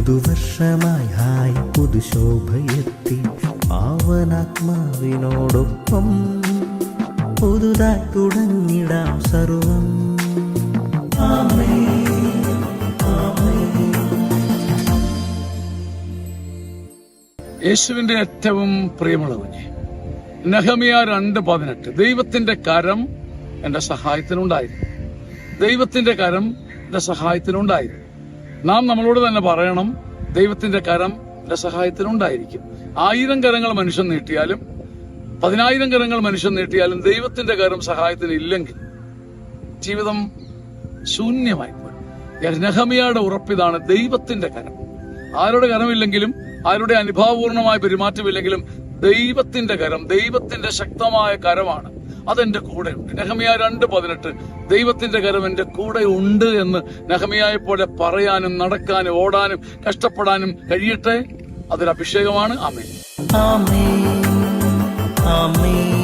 പുതുവർഷമായി hi പുതുശോഭയെത്തി പാവനാത്മാവിനോടൊപ്പം പുതുതായി തുടങ്ങിടാം സർവം. യേശുവിന്റെ ഏറ്റവും പ്രിയമുള്ളവനെ, നെഹമ്യ 2:18 ദൈവത്തിന്റെ കരം എന്റെ സഹായത്തിനുണ്ടായിരുന്നു. ദൈവത്തിന്റെ കരം എന്റെ സഹായത്തിനുണ്ടായിരുന്നു. നാം നമ്മളോട് തന്നെ പറയണം, ദൈവത്തിന്റെ കരം എന്റെ സഹായത്തിനുണ്ടായിരിക്കും. 1000 കരങ്ങൾ മനുഷ്യൻ നീട്ടിയാലും 10,000 കരങ്ങൾ മനുഷ്യൻ നീട്ടിയാലും ദൈവത്തിന്റെ കരം സഹായത്തിന് ഇല്ലെങ്കിൽ ജീവിതം ശൂന്യമായി പോയി. നെഹമ്യയുടെ ഉറപ്പിതാണ്, ദൈവത്തിന്റെ കരം. ആരുടെ കരമില്ലെങ്കിലും, ആരുടെ അനുഭാവപൂർണമായ പെരുമാറ്റമില്ലെങ്കിലും ദൈവത്തിന്റെ കരം, ദൈവത്തിന്റെ ശക്തമായ കരമാണ്, അതെന്റെ കൂടെ ഉണ്ട്. നെഹമ്യ 2:18 ദൈവത്തിന്റെ കരം എന്റെ കൂടെ ഉണ്ട് എന്ന് നെഹമ്യയെ പോലെ പറയാനും നടക്കാനും ഓടാനും കഷ്ടപ്പെടാനും കഴിയട്ടെ. അതൊരു അഭിഷേകമാണ്. ആമേൻ. ആമേൻ. ആമേൻ.